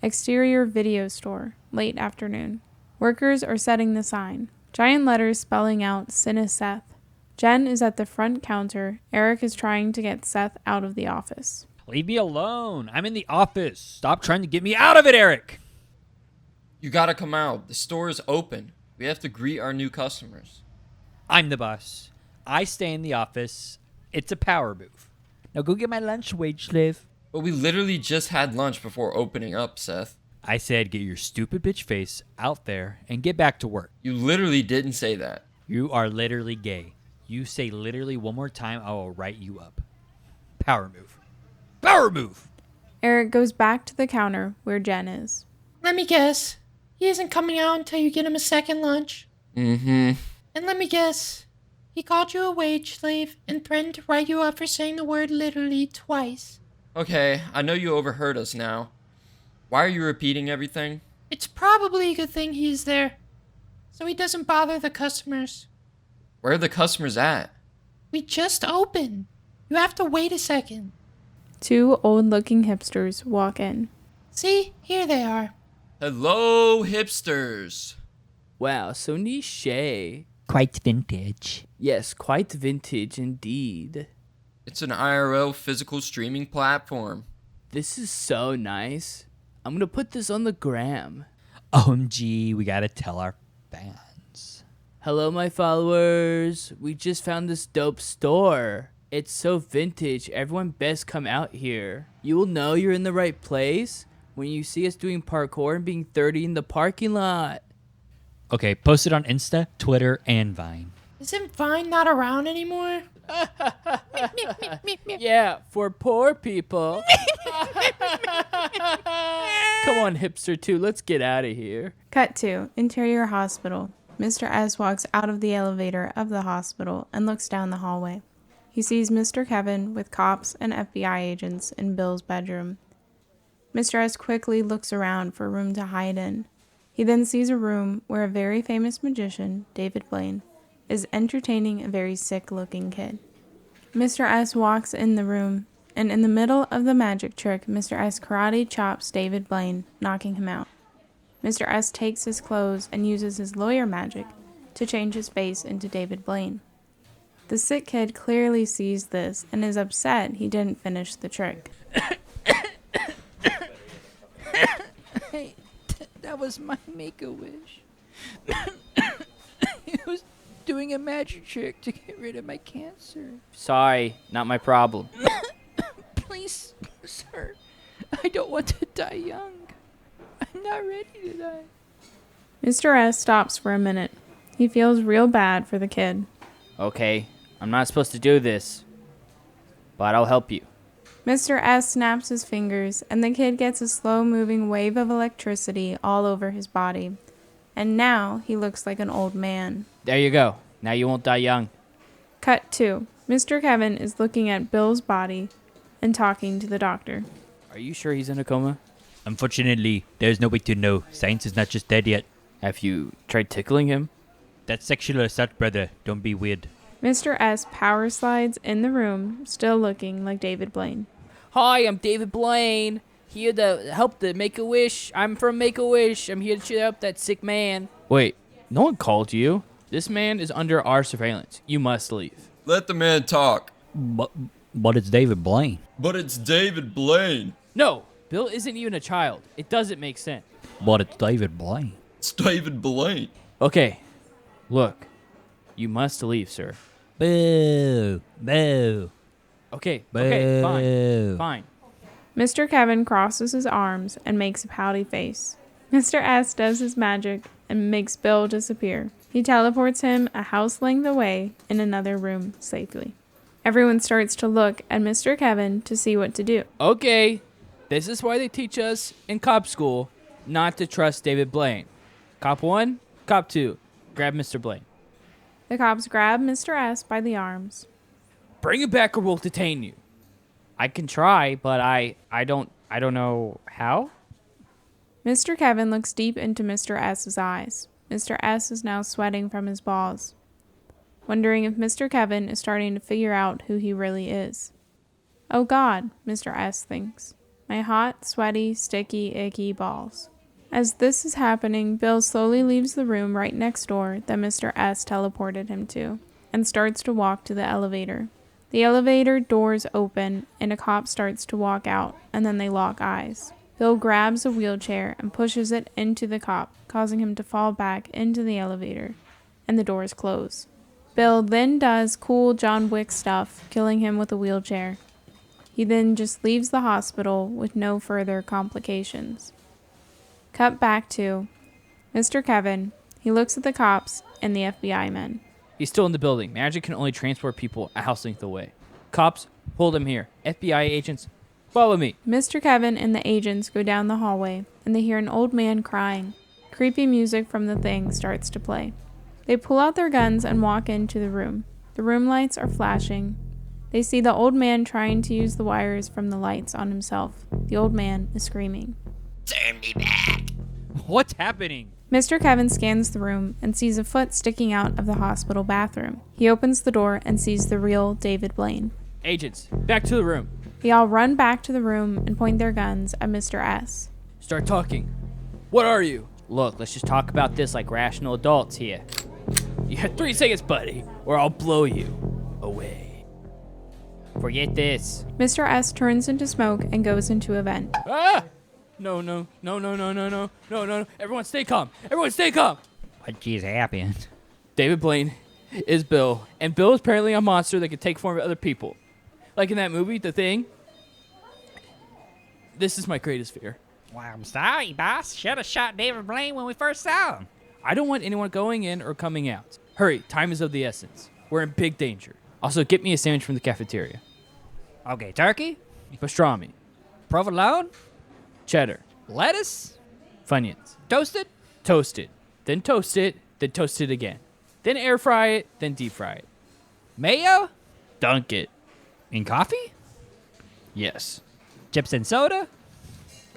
Exterior video store, late afternoon. Workers are setting the sign. Giant letters spelling out Cineseth. Jen is at the front counter. Eric is trying to get Seth out of the office. Leave me alone. I'm in the office. Stop trying to get me out of it, Eric. You gotta come out. The store is open. We have to greet our new customers. I'm the boss. I stay in the office. It's a power move. Now go get my lunch, wage slave. But we literally just had lunch before opening up, Seth. I said get your stupid bitch face out there and get back to work. You literally didn't say that. You are literally gay. You say literally one more time, I will write you up. Power move. Power move! Eric goes back to the counter where Jen is. Let me guess. He isn't coming out until you get him a second lunch. Mm-hmm. And let me guess. He called you a wage slave and threatened to write you up for saying the word literally twice. Okay, I know you overheard us now. Why are you repeating everything? It's probably a good thing he's there, so he doesn't bother the customers. Where are the customers at? We just opened. You have to wait a second. Two old-looking hipsters walk in. See, here they are. Hello, hipsters. Wow, so niche. Quite vintage. Yes, quite vintage indeed. It's an IRL physical streaming platform. This is so nice. I'm gonna put this on the gram. OMG, we gotta tell our fans. Hello, my followers. We just found this dope store. It's so vintage. Everyone best come out here. You will know you're in the right place when you see us doing parkour and being 30 in the parking lot. Okay, post it on Insta, Twitter, and Vine. Isn't Vine not around anymore? Yeah, for poor people. Come on, hipster 2, let's get out of here. Cut to interior hospital. Mr. S walks out of the elevator of the hospital and looks down the hallway. He sees Mr. Kevin with cops and FBI agents in Bill's bedroom. Mr. S quickly looks around for a room to hide in. He then sees a room where a very famous magician, David Blaine, is entertaining a very sick-looking kid. Mr. S walks in the room, and in the middle of the magic trick, Mr. S karate chops David Blaine, knocking him out. Mr. S takes his clothes and uses his lawyer magic to change his face into David Blaine. The sick kid clearly sees this and is upset he didn't finish the trick. Hey, that was my Make-A-Wish. It was doing a magic trick to get rid of my cancer. Sorry, not my problem. Please, sir. I don't want to die young. I'm not ready to die. Mr. S stops for a minute. He feels real bad for the kid. Okay, I'm not supposed to do this, but I'll help you. Mr. S snaps his fingers, and the kid gets a slow-moving wave of electricity all over his body. And now he looks like an old man. There you go. Now you won't die young. Cut 2. Mr. Kevin is looking at Bill's body and talking to the doctor. Are you sure he's in a coma? Unfortunately, there's no way to know. Science is not just dead yet. Have you tried tickling him? That's sexual assault, brother. Don't be weird. Mr. S power slides in the room, still looking like David Blaine. Hi, I'm David Blaine. Here to help the Make-A-Wish. I'm from Make-A-Wish. I'm here to cheer up that sick man. Wait, no one called you. This man is under our surveillance. You must leave. Let the man talk. But it's David Blaine. But it's David Blaine. No, Bill isn't even a child. It doesn't make sense. But it's David Blaine. It's David Blaine. Okay, look. You must leave, sir. Boo. Boo. Okay, Boo. fine. Mr. Kevin crosses his arms and makes a pouty face. Mr. S does his magic and makes Bill disappear. He teleports him a house length away in another room safely. Everyone starts to look at Mr. Kevin to see what to do. Okay, this is why they teach us in cop school not to trust David Blaine. Cop 1, Cop 2, grab Mr. Blaine. The cops grab Mr. S by the arms. Bring him back or we'll detain you. I can try, but I don't know how. Mr. Kevin looks deep into Mr. S's eyes. Mr. S is now sweating from his balls, wondering if Mr. Kevin is starting to figure out who he really is. Oh God, Mr. S thinks. My hot, sweaty, sticky, icky balls. As this is happening, Bill slowly leaves the room right next door that Mr. S teleported him to and starts to walk to the elevator. The elevator doors open and a cop starts to walk out, and then they lock eyes. Bill grabs a wheelchair and pushes it into the cop, causing him to fall back into the elevator, and the doors close. Bill then does cool John Wick stuff, killing him with a wheelchair. He then just leaves the hospital with no further complications. Cut back to Mr. Kevin. He looks at the cops and the FBI men. He's still in the building. Magic can only transport people a house length away. Cops, hold him here. FBI agents, follow me. Mr. Kevin and the agents go down the hallway, and they hear an old man crying. Creepy music from the thing starts to play. They pull out their guns and walk into the room. The room lights are flashing. They see the old man trying to use the wires from the lights on himself. The old man is screaming. Turn me back. What's happening? Mr. Kevin scans the room and sees a foot sticking out of the hospital bathroom. He opens the door and sees the real David Blaine. Agents, back to the room. They all run back to the room and point their guns at Mr. S. Start talking. What are you? Look, let's just talk about this like rational adults here. You have 3 seconds, buddy, or I'll blow you away. Forget this. Mr. S turns into smoke and goes into a vent. Ah! No. Everyone stay calm. What just happened? David Blaine is Bill, and Bill is apparently a monster that can take form of other people. Like in that movie, The Thing. This is my greatest fear. Well, I'm sorry, boss. Should have shot David Blaine when we first saw him. I don't want anyone going in or coming out. Hurry, time is of the essence. We're in big danger. Also, get me a sandwich from the cafeteria. Okay, turkey, Pastrami, provolone, cheddar, lettuce, Funyuns, toasted. toasted, then toast it, then toast it again. Then air fry it, then deep fry it. Mayo? Dunk it. In coffee? Yes. Chips and soda?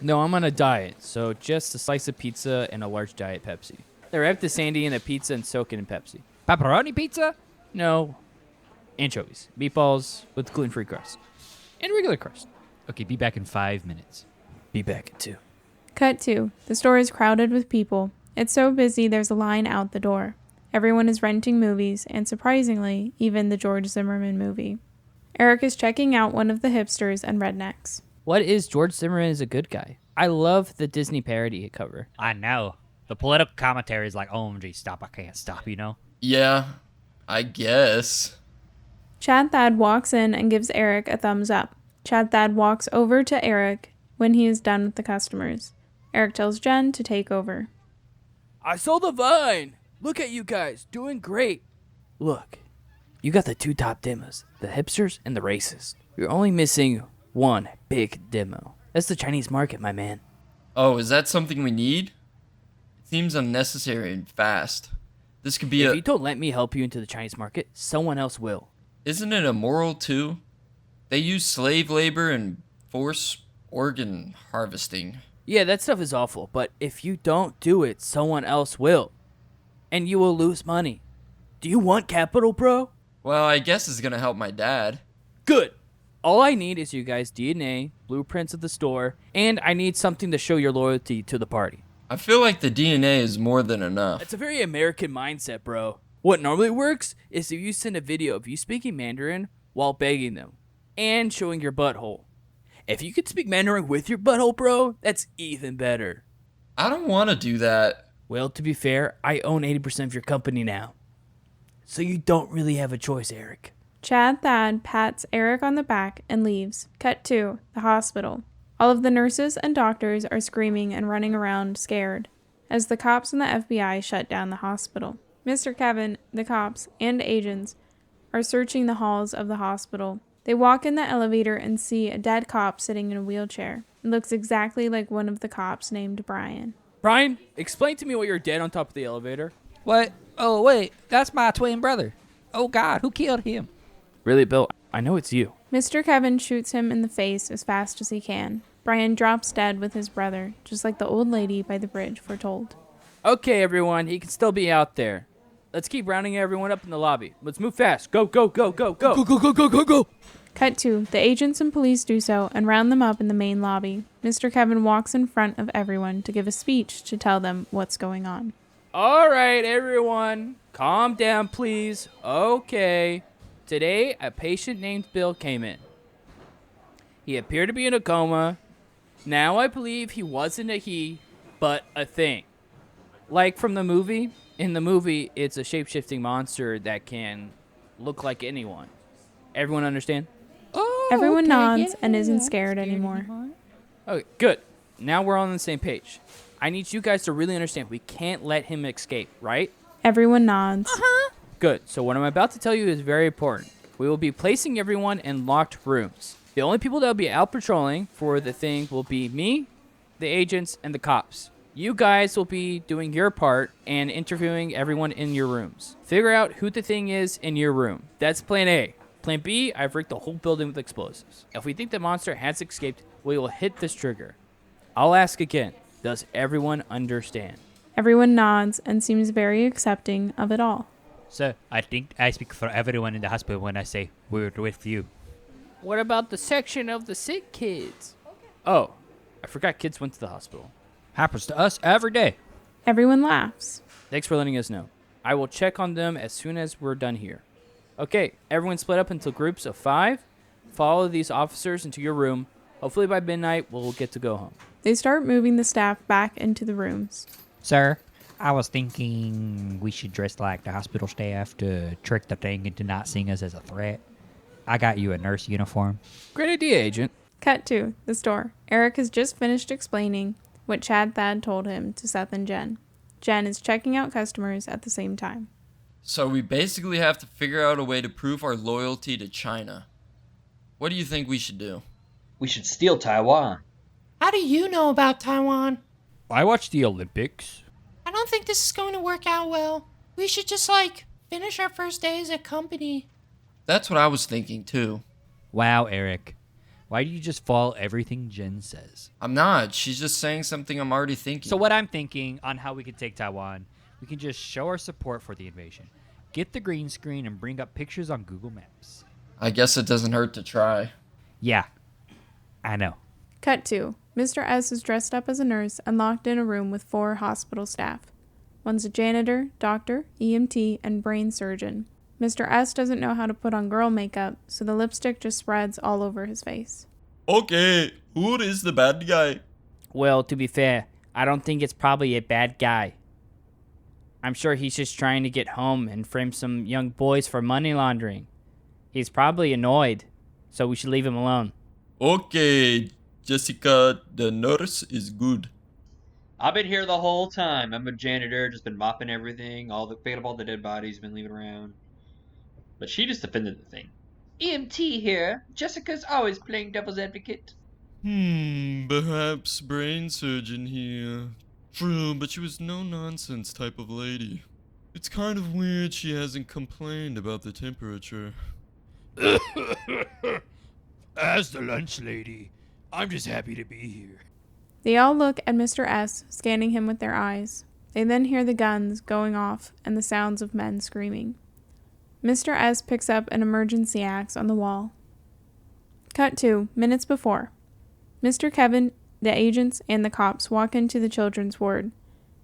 No, I'm on a diet, so just a slice of pizza and a large Diet Pepsi. They wrap the sandy in a pizza and soak it in Pepsi. Pepperoni pizza? No. Anchovies. Meatballs with gluten-free crust. And regular crust. Okay, be back in 5 minutes. Be back at 2. Cut 2. The store is crowded with people. It's so busy there's a line out the door. Everyone is renting movies, and surprisingly, even the George Zimmerman movie. Eric is checking out one of the hipsters and rednecks. What is George Zimmerman is a good guy? I love the Disney parody cover. I know. The political commentary is like, OMG, stop, I can't stop, you know? Yeah, I guess. Chad Thad walks in and gives Eric a thumbs up. Chad Thad walks over to Eric when he is done with the customers. Eric tells Jen to take over. I sold the vine! Look at you guys, doing great. Look, you got the 2 top demos, the hipsters and the racist. You're only missing one big demo. That's the Chinese market, my man. Oh, is that something we need? It seems unnecessary and fast. This could be If you don't let me help you into the Chinese market, someone else will. Isn't it immoral too? They use slave labor and force organ harvesting. Yeah, that stuff is awful, but if you don't do it, someone else will. And you will lose money. Do you want capital, bro? Well, I guess it's gonna help my dad. Good. All I need is you guys' DNA, blueprints of the store, and I need something to show your loyalty to the party. I feel like the DNA is more than enough. It's a very American mindset, bro. What normally works is if you send a video of you speaking Mandarin while begging them and showing your butthole. If you could speak Mandarin with your butthole, bro, that's even better. I don't want to do that. Well, to be fair, I own 80% of your company now. So you don't really have a choice, Eric. Chad Thad pats Eric on the back and leaves. Cut 2. The hospital. All of the nurses and doctors are screaming and running around scared as the cops and the FBI shut down the hospital. Mr. Kevin, the cops, and agents are searching the halls of the hospital. They walk in the elevator and see a dead cop sitting in a wheelchair. It looks exactly like one of the cops named Brian. Brian, explain to me why you're dead on top of the elevator. What? Oh, wait, that's my twin brother. Oh, God, who killed him? Really, Bill, I know it's you. Mr. Kevin shoots him in the face as fast as he can. Brian drops dead with his brother, just like the old lady by the bridge foretold. Okay, everyone, he can still be out there. Let's keep rounding everyone up in the lobby. Let's move fast. Go, go, go, go, go. Go. Cut 2. The agents and police do so and round them up in the main lobby. Mr. Kevin walks in front of everyone to give a speech to tell them what's going on. All right, everyone. Calm down, please. Okay. Today, a patient named Bill came in. He appeared to be in a coma. Now I believe he wasn't a he, but a thing. Like from the movie. In the movie, it's a shape-shifting monster that can look like anyone. Everyone understand? Everyone nods and isn't scared anymore. Okay, good. Now we're all on the same page. I need you guys to really understand. We can't let him escape, right? Everyone nods. Good. So what I'm about to tell you is very important. We will be placing everyone in locked rooms. The only people that will be out patrolling for the thing will be me, the agents, and the cops. You guys will be doing your part and interviewing everyone in your rooms. Figure out who the thing is in your room. That's plan A. Plan B, I've rigged the whole building with explosives. If we think the monster has escaped, we will hit this trigger. I'll ask again. Does everyone understand? Everyone nods and seems very accepting of it all. So, I think I speak for everyone in the hospital when I say we're with you. What about the section of the sick kids? Oh, I forgot kids went to the hospital. Happens to us every day. Everyone laughs. Thanks for letting us know. I will check on them as soon as we're done here. Okay, everyone split up into groups of 5. Follow these officers into your room. Hopefully by midnight, we'll get to go home. They start moving the staff back into the rooms. Sir, I was thinking we should dress like the hospital staff to trick the thing into not seeing us as a threat. I got you a nurse uniform. Great idea, Agent. Cut 2. The store. Eric has just finished explaining what Chad Thad told him to Seth and Jen. Jen is checking out customers at the same time. So we basically have to figure out a way to prove our loyalty to China. What do you think we should do? We should steal Taiwan. How do you know about Taiwan? I watched the Olympics. I don't think this is going to work out well. We should just, finish our first day as a company. That's what I was thinking too. Wow, Eric. Why do you just follow everything Jen says? I'm not. She's just saying something I'm already thinking. So what I'm thinking on how we could take Taiwan, we can just show our support for the invasion. Get the green screen and bring up pictures on Google Maps. I guess it doesn't hurt to try. Yeah, I know. Cut 2. Mr. S is dressed up as a nurse and locked in a room with 4 hospital staff. One's a janitor, doctor, EMT, and brain surgeon. Mr. S doesn't know how to put on girl makeup, so the lipstick just spreads all over his face. Okay, who is the bad guy? Well, to be fair, I don't think it's probably a bad guy. I'm sure he's just trying to get home and frame some young boys for money laundering. He's probably annoyed, so we should leave him alone. Okay, Jessica, the nurse is good. I've been here the whole time. I'm a janitor, just been mopping everything, picking up all the dead bodies, been leaving around. But she just defended the thing. EMT here. Jessica's always playing devil's advocate. Perhaps brain surgeon here. True, but she was no nonsense type of lady. It's kind of weird she hasn't complained about the temperature. As the lunch lady, I'm just happy to be here. They all look at Mr. S, scanning him with their eyes. They then hear the guns going off and the sounds of men screaming. Mr. S picks up an emergency axe on the wall. Cut 2. Minutes before. Mr. Kevin, the agents, and the cops walk into the children's ward.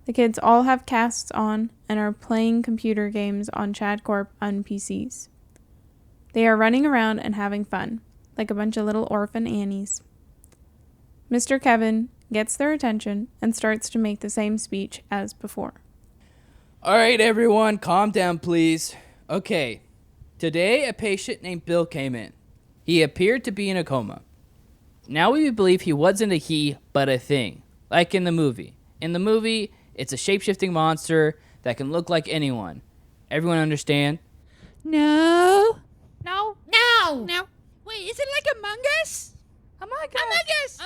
The kids all have casts on and are playing computer games on ChadCorp on PCs. They are running around and having fun, like a bunch of little orphan Annies. Mr. Kevin gets their attention and starts to make the same speech as before. All right, everyone, calm down, please. Okay, today a patient named Bill came in. He appeared to be in a coma. Now we believe he wasn't a he, but a thing, like in the movie. In the movie, it's a shape-shifting monster that can look like anyone. Everyone understand? No. No. Wait, is it like Among Us? Among Us.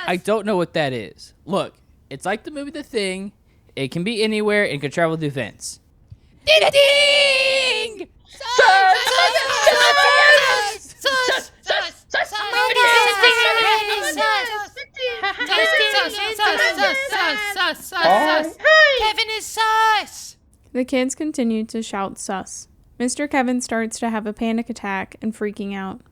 I don't know what that is. Look, it's like the movie The Thing. It can be anywhere and can travel through vents. Ding! Kevin is sus. The kids continue to shout sus. Mr. Kevin starts to have a panic attack and freaking out.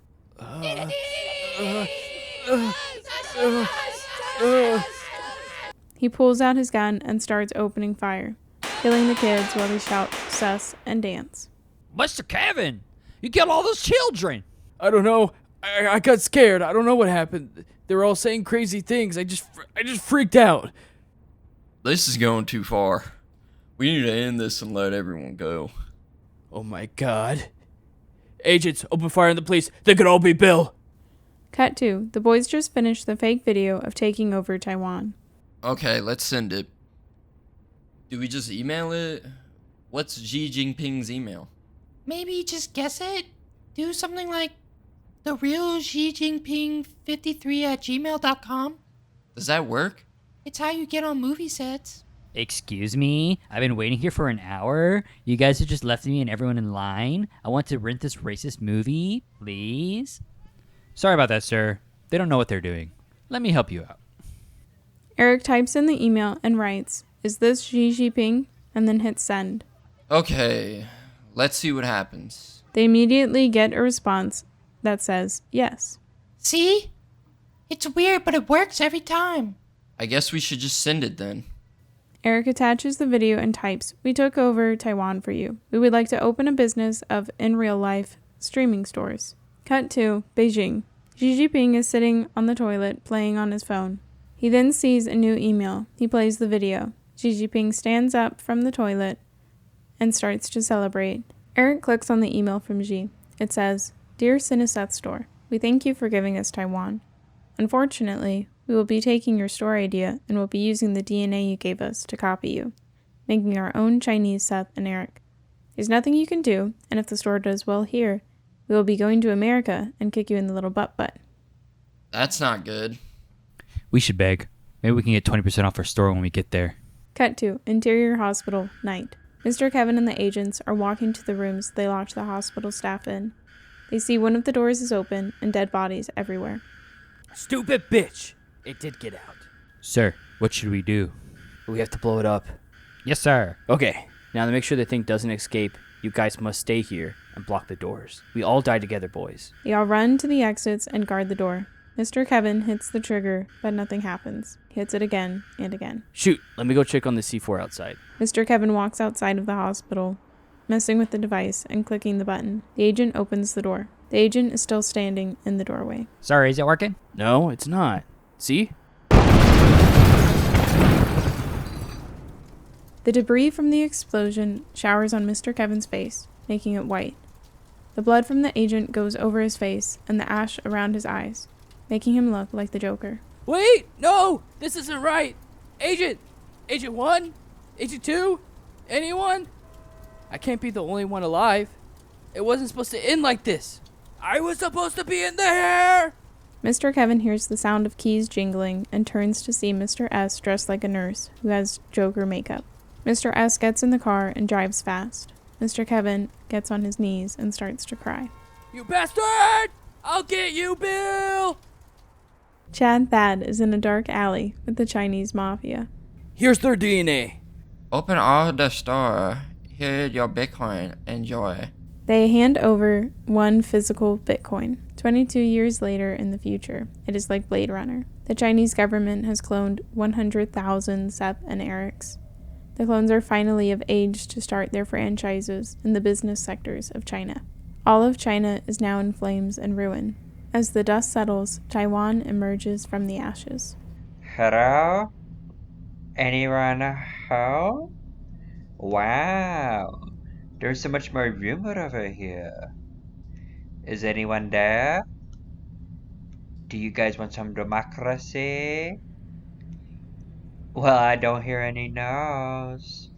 He pulls out his gun and starts opening fire, killing the kids while they shout, sus, and dance. Mr. Kevin, you killed all those children. I don't know. I got scared. I don't know what happened. They were all saying crazy things. I just freaked out. This is going too far. We need to end this and let everyone go. Oh my god. Agents, open fire on the police. They could all be Bill. Cut 2. The boys just finished the fake video of taking over Taiwan. Okay, let's send it. Do we just email it? What's Xi Jinping's email? Maybe just guess it? Do something like the real Xi Jinping 53 at gmail.com? Does that work? It's how you get on movie sets. Excuse me? I've been waiting here for an hour. You guys have just left me and everyone in line. I want to rent this racist movie, please. Sorry about that, sir. They don't know what they're doing. Let me help you out. Eric types in the email and writes, "Is this Xi Jinping?" and then hits send. Okay, let's see what happens. They immediately get a response that says yes. See? It's weird, but it works every time. I guess we should just send it then. Eric attaches the video and types, "We took over Taiwan for you. We would like to open a business of, in real life, streaming stores." Cut 2, Beijing. Xi Jinping is sitting on the toilet playing on his phone. He then sees a new email. He plays the video. Xi Jinping stands up from the toilet and starts to celebrate. Eric clicks on the email from Xi. It says, "Dear Cineseth store, we thank you for giving us Taiwan. Unfortunately, we will be taking your store idea and will be using the DNA you gave us to copy you, making our own Chinese Seth and Eric. There's nothing you can do, and if the store does well here, we will be going to America and kick you in the little butt. That's not good. We should beg. Maybe we can get 20% off our store when we get there. Cut 2, Interior Hospital, night. Mr. Kevin and the agents are walking to the rooms they locked the hospital staff in. They see one of the doors is open and dead bodies everywhere. Stupid bitch. It did get out. Sir, what should we do? We have to blow it up. Yes, sir. Okay, now to make sure the thing doesn't escape, you guys must stay here and block the doors. We all die together, boys. They all run to the exits and guard the door. Mr. Kevin hits the trigger, but nothing happens. He hits it again and again. Shoot, let me go check on the C4 outside. Mr. Kevin walks outside of the hospital, messing with the device and clicking the button. The agent opens the door. The agent is still standing in the doorway. Sorry, is it working? No, it's not. See? The debris from the explosion showers on Mr. Kevin's face, making it white. The blood from the agent goes over his face and the ash around his eyes, making him look like the Joker. Wait! No! This isn't right! Agent! Agent 1? Agent 2? Anyone? I can't be the only one alive. It wasn't supposed to end like this. I was supposed to be in there! Mr. Kevin hears the sound of keys jingling and turns to see Mr. S dressed like a nurse who has Joker makeup. Mr. S gets in the car and drives fast. Mr. Kevin gets on his knees and starts to cry. You bastard! I'll get you, Bill! Chad Thad is in a dark alley with the Chinese mafia. Here's their DNA. Open all the store. Here's your Bitcoin. Enjoy. They hand over one physical Bitcoin. 22 years later in the future, it is like Blade Runner. The Chinese government has cloned 100,000 Seth and Erics. The clones are finally of age to start their franchises in the business sectors of China. All of China is now in flames and ruin. As the dust settles, Taiwan emerges from the ashes. Hello? Anyone home? Wow, there's so much more room over here. Is anyone there? Do you guys want some democracy? Well, I don't hear any no's.